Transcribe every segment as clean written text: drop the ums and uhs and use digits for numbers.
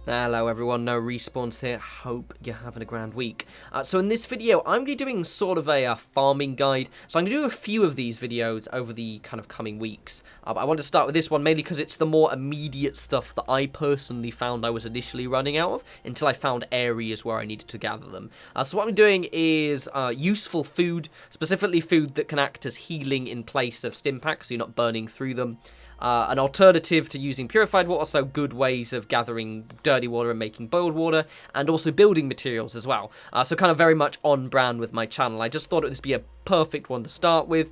Hello everyone, no respawns here, hope you're having a grand week. So in this video, I'm going to be doing sort of a farming guide. So I'm going to do a few of these videos over the kind of coming weeks. But I want to start with this one mainly because it's the more immediate stuff that I personally found I was initially running out of until I found areas where I needed to gather them. So what I'm doing is useful food, specifically food that can act as healing in place of Stimpacks, so you're not burning through them. An alternative to using purified water, so good ways of gathering dirty water and making boiled water, and also building materials as well. So kind of very much on brand with my channel. I just thought it would be a perfect one to start with.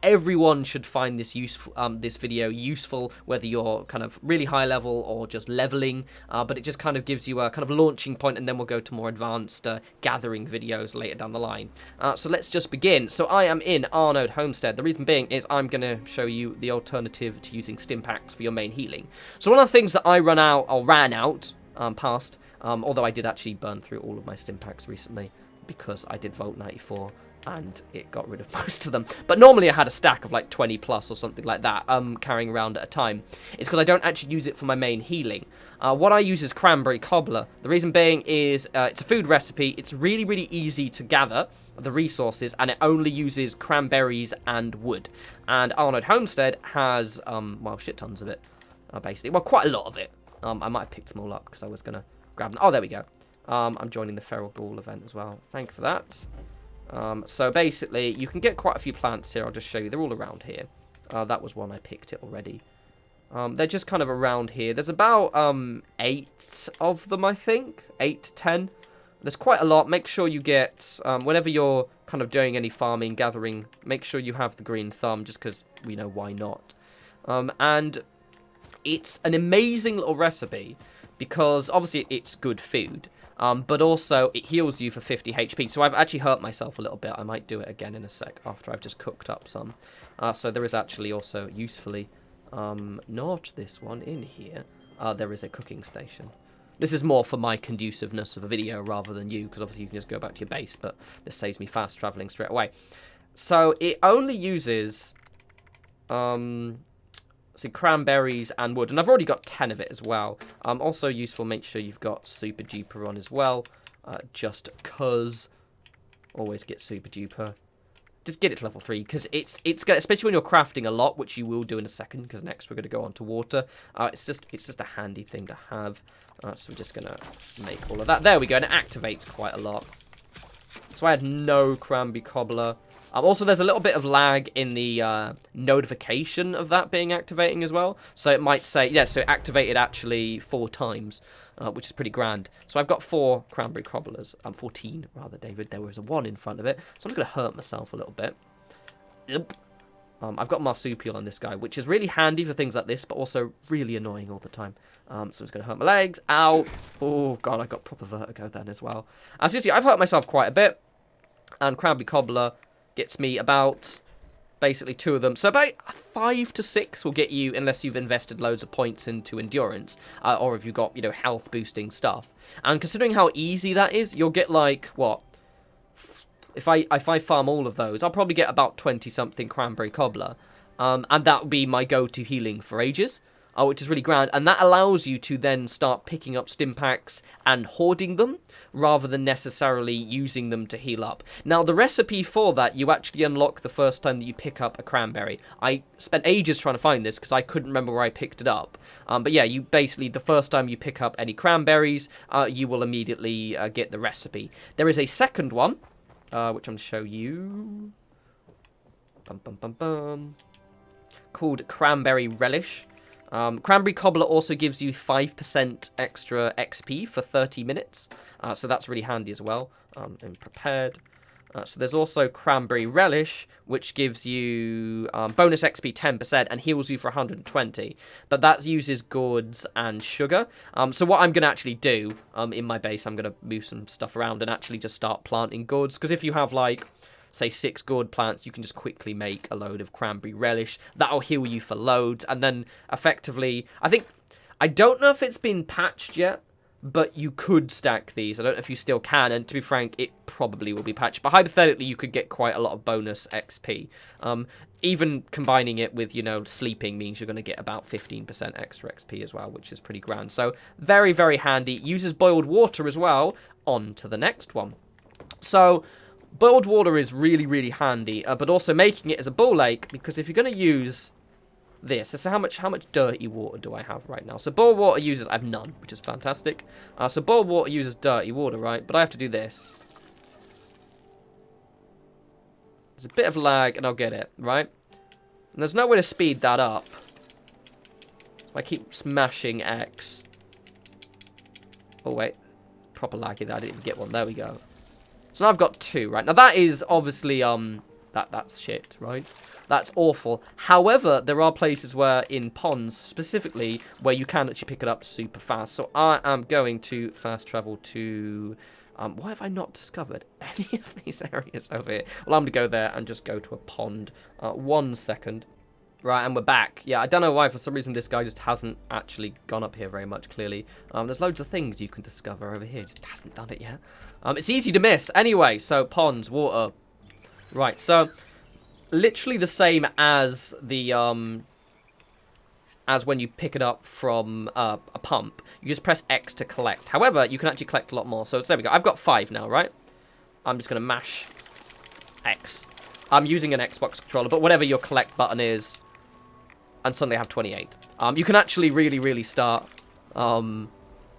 Everyone should find this useful, this video useful, whether you're kind of really high level or just leveling. But it just kind of gives you a kind of launching point, and then we'll go to more advanced gathering videos later down the line. So let's just begin. So I am in Arnode Homestead. The reason being is I'm going to show you the alternative to using Stimpacks for your main healing. So one of the things that I ran out, although I did actually burn through all of my Stimpacks recently because I did Vault 94 and it got rid of most of them. But normally I had a stack of like 20 plus or something like that carrying around at a time. It's because I don't actually use it for my main healing. What I use is cranberry cobbler. The reason being is it's a food recipe. It's really, really easy to gather the resources, and it only uses cranberries and wood. And Arnode Homestead has, well, shit tons of it, basically. Well, quite a lot of it. I might have picked them all up because I was going to grab them. Oh, there we go. I'm joining the Feral Ghoul event as well. Thank you for that. So basically, you can get quite a few plants here. I'll just show you. They're all around here. That was one I picked it already. They're just kind of around here. There's about 8 of them, I think. 8 to 10. There's quite a lot. Make sure you get, whenever you're kind of doing any farming, gathering, make sure you have the green thumb, just because we know why not. And it's an amazing little recipe, because obviously it's good food, but also it heals you for 50 HP. So I've actually hurt myself a little bit. I might do it again in a sec after I've just cooked up some. So there is actually also usefully, not this one in here, there is a cooking station. This is more for my conduciveness of a video rather than you, because obviously you can just go back to your base, but this saves me fast traveling straight away. So it only uses, cranberries and wood, and I've already got 10 of it as well. Also useful, make sure you've got super duper on as well, just cause. Always get super duper. Just get it to level 3, because it's gonna, especially when you're crafting a lot, which you will do in a second, because next we're going to go on to water. It's just a handy thing to have. So we're just going to make all of that. There we go, and it activates quite a lot. So I had no cranberry cobbler. Also, there's a little bit of lag in the notification of that being activating as well. So it might say, yeah, so it activated actually 4 times, which is pretty grand. So I've got 4 cranberry cobblers. 14, rather, David. There was a 1 in front of it. So I'm going to hurt myself a little bit. Yep. I've got marsupial on this guy, which is really handy for things like this, but also really annoying all the time. So I'm just going to hurt my legs. Ow. Oh, God, I got proper vertigo then as well. As you see, I've hurt myself quite a bit. And cranberry cobbler gets me about, basically 2 of them. So about 5 to 6 will get you, unless you've invested loads of points into endurance, or if you've got, you know, health boosting stuff. And considering how easy that is, you'll get like, what? If I farm all of those, I'll probably get about 20-something cranberry cobbler. And that will be my go-to healing for ages. Which is really grand, and that allows you to then start picking up Stimpacks and hoarding them, rather than necessarily using them to heal up. Now, the recipe for that, you actually unlock the first time that you pick up a cranberry. I spent ages trying to find this, because I couldn't remember where I picked it up. But yeah, you basically, the first time you pick up any cranberries, you will immediately get the recipe. There is a second one, which I'm going to show you, called Cranberry Relish. Cranberry Cobbler also gives you 5% extra XP for 30 minutes, so that's really handy as well, and prepared. So there's also Cranberry Relish, which gives you bonus XP 10% and heals you for 120, but that uses gourds and sugar. So what I'm going to actually do in my base, I'm going to move some stuff around and actually just start planting gourds, because if you have like, say 6 gourd plants, you can just quickly make a load of cranberry relish. That'll heal you for loads, and then effectively, I don't know if it's been patched yet, but you could stack these. I don't know if you still can, and to be frank, it probably will be patched. But hypothetically, you could get quite a lot of bonus XP. Even combining it with, you know, sleeping means you're going to get about 15% extra XP as well, which is pretty grand. So very, very handy. Uses boiled water as well. On to the next one. So boiled water is really, really handy, but also making it as a bull lake, because if you're going to use this, so how much dirty water do I have right now? So boiled water uses, I have none, which is fantastic. So boiled water uses dirty water, right? But I have to do this. There's a bit of lag, and I'll get it, right? And there's no way to speed that up. I keep smashing X. Oh, wait. Proper laggy there. I didn't even get one. There we go. So now I've got 2, right? Now, that is obviously, that's shit, right? That's awful. However, there are places where, in ponds, specifically, where you can actually pick it up super fast. So I am going to fast travel to... why have I not discovered any of these areas over here? Well, I'm going to go there and just go to a pond. 1 second. Right, and we're back. Yeah, I don't know why. For some reason, this guy just hasn't actually gone up here very much, clearly. There's loads of things you can discover over here. Just hasn't done it yet. It's easy to miss. Anyway, so ponds, water. Right, so literally the same as the... as when you pick it up from a pump. You just press X to collect. However, you can actually collect a lot more. So there we go. I've got 5 now, right? I'm just going to mash X. I'm using an Xbox controller, but whatever your collect button is, and suddenly I have 28. You can actually really, really start kind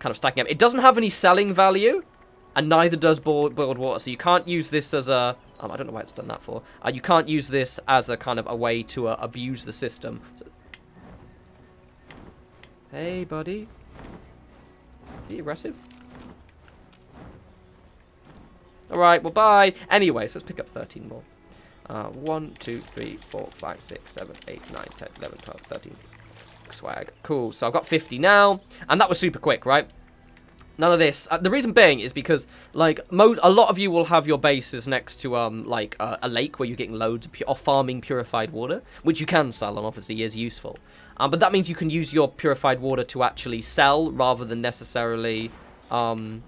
of stacking up. It doesn't have any selling value, and neither does boiled water, so you can't use this as a... I don't know why it's done that for. You can't use this as a kind of a way to abuse the system. So, hey, buddy. Is he aggressive? Alright, well, bye. Anyway, so let's pick up 13 more. 1, 2, 3, 4, 5, 6, 7, 8, 9, 10, 11, 12, 13. Swag. Cool. So I've got 50 now. And that was super quick, right? None of this. The reason being is because, like, a lot of you will have your bases next to, like, a lake where you're getting loads of farming purified water, which you can sell and obviously is useful. But that means you can use your purified water to actually sell rather than necessarily, to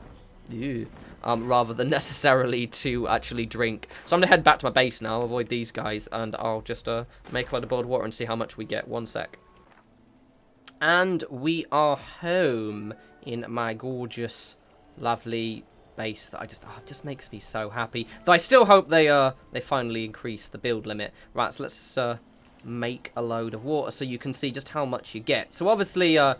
actually drink. So I'm going to head back to my base now, avoid these guys, and I'll just make a load of boiled water and see how much we get. 1 sec. And we are home in my gorgeous, lovely base that just makes me so happy. Though I still hope they finally increase the build limit. Right, so let's make a load of water so you can see just how much you get. So obviously I've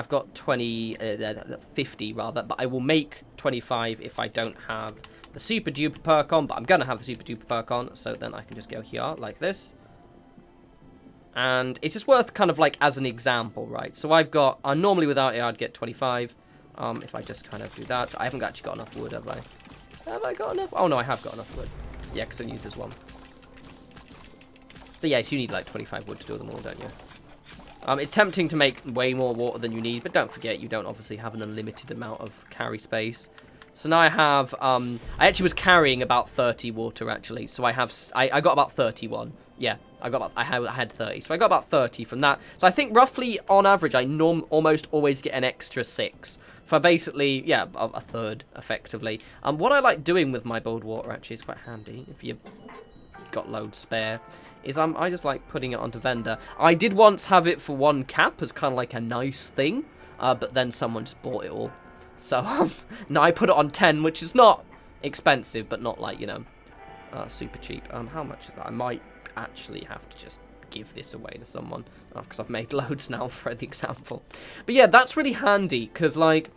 got 50 rather, but I will make 25 if I don't have the super duper perk on, but I'm gonna have the super duper perk on, so then I can just go here like this. And it's just worth kind of like as an example, right? So I've got, normally without it I'd get 25. If I just kind of do that. I haven't actually got enough wood, have I? Have I got enough? Oh no, I have got enough wood. Yeah, because I use this one. So yes, you need like 25 wood to do them all, don't you? It's tempting to make way more water than you need, but don't forget you don't obviously have an unlimited amount of carry space. So now I have, I actually was carrying about 30 water actually, so I got about 31. Yeah, I had 30, so I got about 30 from that. So I think roughly on average, I almost always get an extra 6 for basically, yeah, a third effectively. What I like doing with my boiled water actually is quite handy if you've got loads spare. Is I just like putting it onto vendor. I did once have it for 1 cap as kind of like a nice thing, but then someone just bought it all. So now I put it on 10, which is not expensive, but not like, you know, super cheap. How much is that? I might actually have to just give this away to someone because I've made loads now for the example. But yeah, that's really handy because like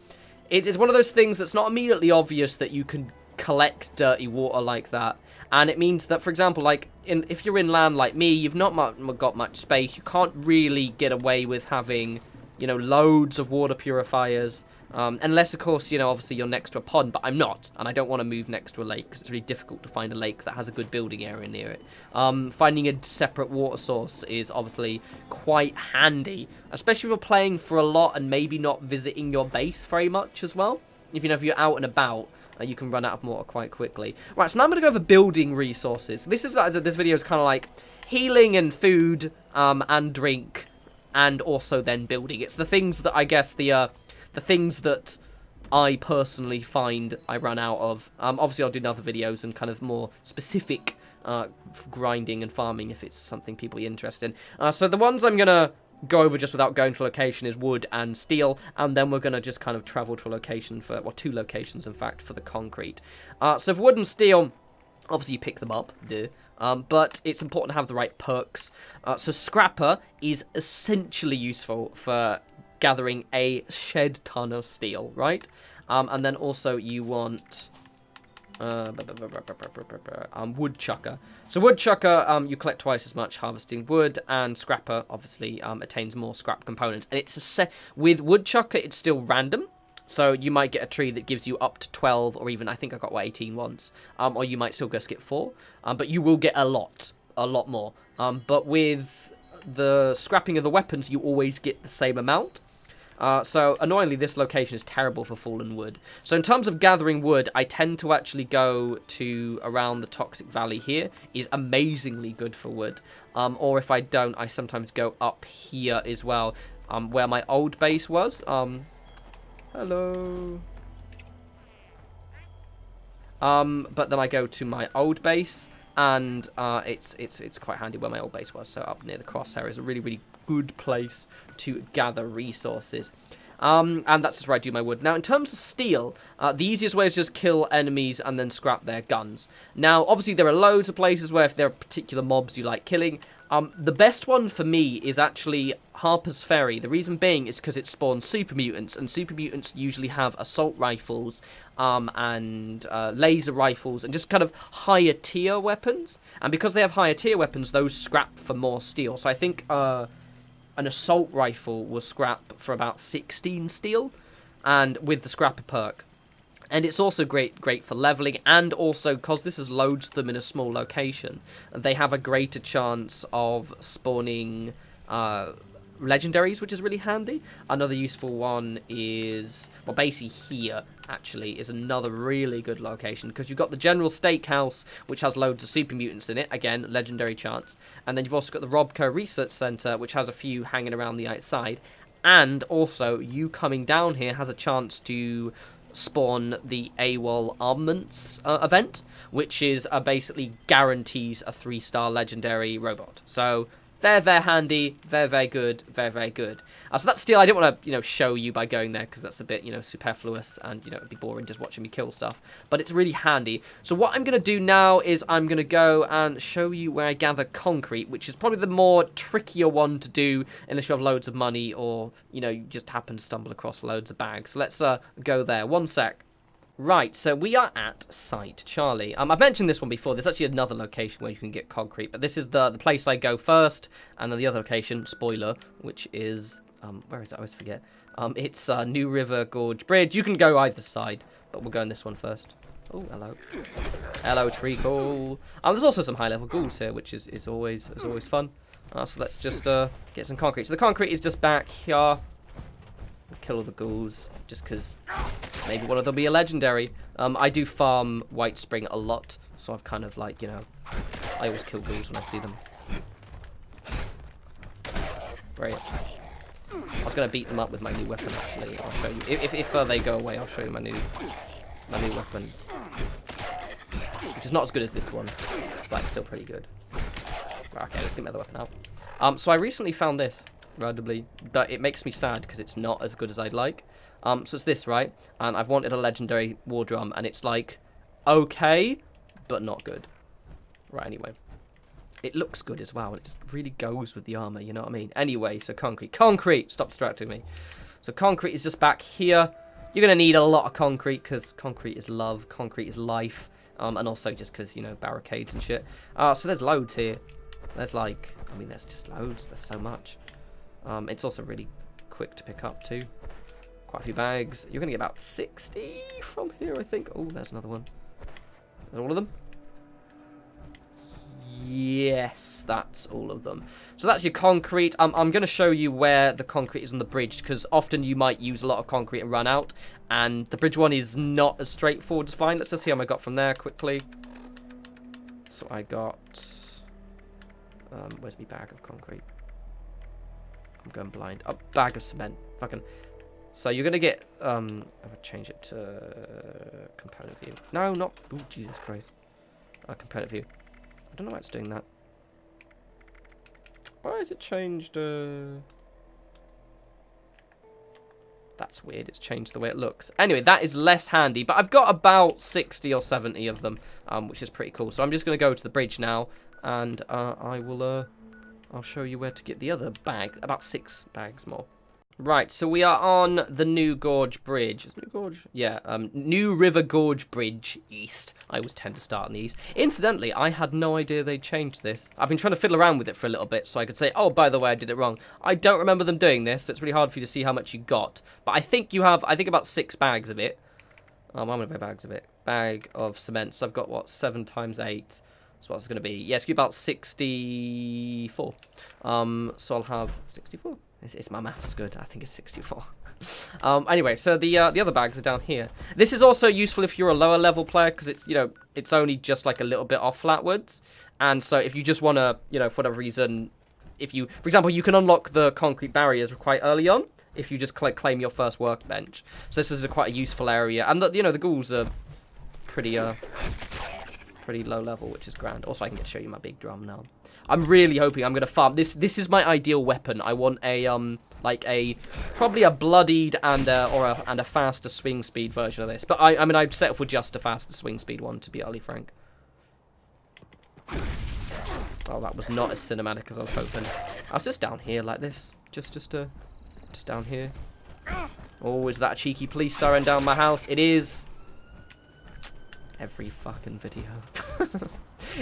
it's one of those things that's not immediately obvious that you can collect dirty water like that. And it means that, for example, like if you're in land like me, you've not got much space. You can't really get away with having, you know, loads of water purifiers. Unless, of course, you know, obviously you're next to a pond, but I'm not, and I don't want to move next to a lake, because it's really difficult to find a lake that has a good building area near it. Finding a separate water source is obviously quite handy, especially if you're playing for a lot and maybe not visiting your base very much as well. If you're out and about, you can run out of water quite quickly. Right, so now I'm going to go over building resources. This video is kind of like healing and food, and drink, and also then building. It's the things that I guess the things that I personally find I run out of. Obviously, I'll do other videos and kind of more specific grinding and farming if it's something people are interested in. So the ones I'm going to go over just without going to a location is wood and steel, and then we're going to just kind of travel to a location for, well, 2 locations, in fact, for the concrete. So for wood and steel, obviously you pick them up, but it's important to have the right perks. So Scrapper is essentially useful for gathering a shed ton of steel, right? And then also you want Woodchucker. So Woodchucker, you collect twice as much harvesting wood, and Scrapper obviously attains more scrap components. And it's with Woodchucker, it's still random. So you might get a tree that gives you up to 12, or even I think I got 18 once. Or you might still just get 4. But you will get a lot more. But with the scrapping of the weapons, you always get the same amount. So, annoyingly, this location is terrible for fallen wood. So, in terms of gathering wood, I tend to actually go to around the Toxic Valley here. Is amazingly good for wood. Or if I don't, I sometimes go up here as well, where my old base was. Hello. But then I go to my old base, and it's quite handy where my old base was. So, up near the crosshair is a really, really good place to gather resources. And that's just where I do my wood. Now, in terms of steel, the easiest way is just kill enemies and then scrap their guns. Now, obviously, there are loads of places where if there are particular mobs you like killing. The best one for me is actually Harper's Ferry. The reason being is because it spawns super mutants, and super mutants usually have assault rifles and laser rifles and just kind of higher tier weapons. And because they have higher tier weapons, those scrap for more steel. So I think an assault rifle will scrap for about 16 steel, and with the scrapper perk. And it's also great for leveling, and also because this is loads of them in a small location, they have a greater chance of spawning legendaries, which is really handy. Another useful one is, well, basically here, actually, is another really good location, because you've got the General Steakhouse, which has loads of super mutants in it, again, legendary chance, and then you've also got the Robco Research Centre, which has a few hanging around the outside, and also, you coming down here has a chance to spawn the AWOL Armaments event, which is basically guarantees a 3-star legendary robot. So very handy, very good, very good. So that's steel. I didn't want to, show you by going there because that's a bit, superfluous, and it'd be boring just watching me kill stuff. But it's really handy. So what I'm gonna do now is I'm gonna go and show you where I gather concrete, which is probably the more trickier one to do unless you have loads of money or you just happen to stumble across loads of bags. So let's go there. One sec. Right, so we are at Site Charlie. I've mentioned this one before. There's actually another location where you can get concrete, but this is the place I go first, and then the other location, spoiler, which is, where is it? I always forget. It's New River Gorge Bridge. You can go either side, but we'll go on this one first. Oh, hello. Hello, treacle. There's also some high-level ghouls here, which is always fun. So let's just get some concrete. So the concrete is just back here. Kill all the ghouls, just because maybe one of them will be a legendary. I do farm White Spring a lot, so I've kind of like, I always kill ghouls when I see them. Great. I was going to beat them up with my new weapon, actually. I'll show you. If they go away, I'll show you my new weapon. Which is not as good as this one, but it's still pretty good. Okay, let's get my other weapon out. So I recently found this. Randomly, but it makes me sad because it's not as good as I'd like. So it's this, right? And I've wanted a legendary war drum, and it's like okay, but not good. Right, anyway. It looks good as well. It just really goes with the armor, you know what I mean? Anyway, so concrete, stop distracting me. So concrete is just back here. You're gonna need a lot of concrete because concrete is love, concrete is life, and also just because barricades and shit. So there's loads here. There's like, there's just loads. There's so much. It's also really quick to pick up too. Quite a few bags. You're going to get about 60 from here, I think. Oh, there's another one. Is that all of them? Yes, that's all of them. So that's your concrete. I'm going to show you where the concrete is on the bridge, because often you might use a lot of concrete and run out, and the bridge one is not as straightforward to find. Let's just see how I got from there quickly. So I got... where's my bag of concrete? I'm going blind. A bag of cement. Fucking So you're going to get, I'm going to change it to component view. No, not, oh, Jesus Christ. Component view. I don't know why it's doing that. Why has it changed, That's weird, it's changed the way it looks. Anyway, that is less handy, but I've got about 60 or 70 of them, which is pretty cool. So I'm just going to go to the bridge now, and I'll show you where to get the other bag, about 6 bags more. Right, so we are on the New Gorge Bridge. Is New Gorge? Yeah, New River Gorge Bridge East. I always tend to start on the east. Incidentally, I had no idea they changed this. I've been trying to fiddle around with it for a little bit so I could say, oh, by the way, I did it wrong. I don't remember them doing this, so it's really hard for you to see how much you got. But I think you have, I think about 6 bags of it. How many bags of it? Bag of cement. So I've got, what, 7 times 8. So what's it going to be? Yeah, it's going to be about 64. So I'll have 64. It's my math's good. I think it's 64. Anyway, so the other bags are down here. This is also useful if you're a lower level player because it's, you know, it's only just like a little bit off flatwards. And so if you just want to, you know, for whatever reason, if you, for example, you can unlock the concrete barriers quite early on if you just claim your first workbench. So this is quite a useful area. And, you know, the ghouls are pretty low level, which is grand. Also, I can show you my big drum now. I'm really hoping I'm going to farm. This is my ideal weapon. I want a, probably a bloodied and a faster swing speed version of this. But I mean, I'd settle for just a faster swing speed one, to be utterly frank. Oh, that was not as cinematic as I was hoping. I was just down here like this. Just down here. Oh, is that a cheeky police siren down my house? It is. Every fucking video.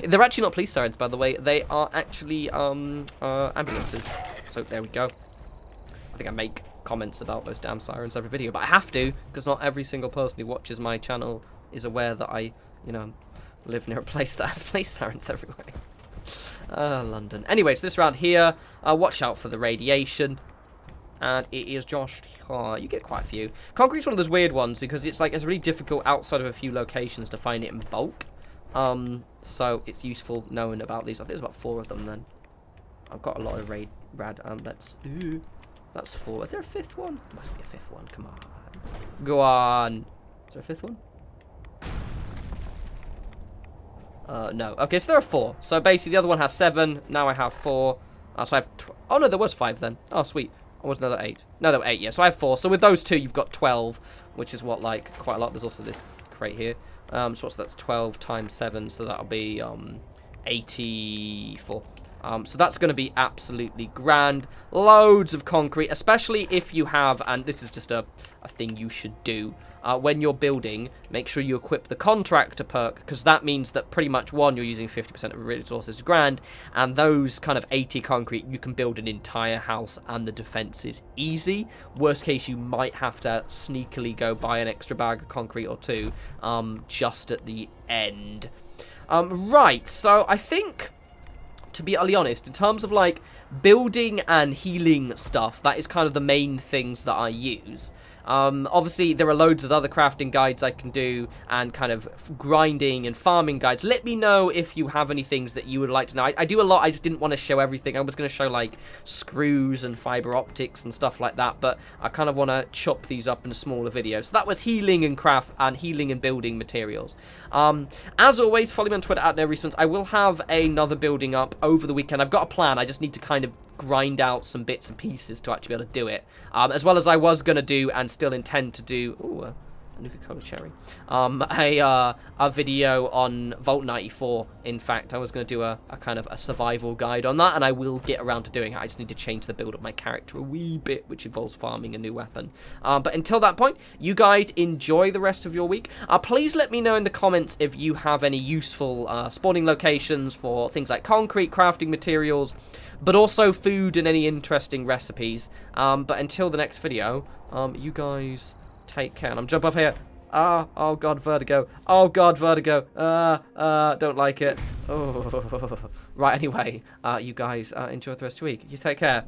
They're actually not police sirens, by the way. They are actually ambulances. So there we go. I think I make comments about those damn sirens every video, but I have to, because not every single person who watches my channel is aware that I, you know, live near a place that has police sirens everywhere. London. Anyway, so this round here, watch out for the radiation. And it is just, you get quite a few. Concrete's one of those weird ones because it's like, it's really difficult outside of a few locations to find it in bulk. So it's useful knowing about these. I think there's about 4 of them then. I've got a lot of that's 4. Is there a 5th one? There must be a 5th one. Come on. Go on. Is there a 5th one? No. Okay, so there are 4. So basically the other one has 7. Now I have 4. So I have... Oh, no, there was 5 then. Oh, sweet. Or was another 8? No, there were 8, yeah. So I have 4. So with those 2, you've got 12, which is what, like, quite a lot. There's also this crate here. So that's 12 times 7, so that'll be 84. So that's going to be absolutely grand. Loads of concrete, especially if you have, and this is just a thing you should do, when you're building, make sure you equip the contractor perk, because that means that pretty much, one, you're using 50% of resources grand, and those kind of 80 concrete, you can build an entire house, and the defense is easy. Worst case, you might have to sneakily go buy an extra bag of concrete or 2, just at the end. Right, so I think, to be utterly honest, in terms of like building and healing stuff, that is kind of the main things that I use. Obviously, there are loads of other crafting guides I can do and kind of grinding and farming guides. Let me know if you have any things that you would like to know. I do a lot. I just didn't want to show everything. I was going to show like screws and fiber optics and stuff like that, but I kind of want to chop these up into smaller videos. So that was healing and craft and healing and building materials. As always, follow me on Twitter at NoRespawns. I will have another building up over the weekend. I've got a plan. I just need to kind of grind out some bits and pieces to actually be able to do it, as well as I was going to do and still intend to do a Nuka-Cola cherry, a video on Vault 94. In fact, I was going to do a kind of a survival guide on that, and I will get around to doing it. I just need to change the build of my character a wee bit, which involves farming a new weapon. But until that point, you guys enjoy the rest of your week. Please let me know in the comments if you have any useful spawning locations for things like concrete, crafting materials, but also food and any interesting recipes. But until the next video, you guys take care. And I'm jump off here. Oh god, vertigo. Oh god, vertigo. Don't like it. Oh. Right, anyway, you guys enjoy the rest of the week. You take care.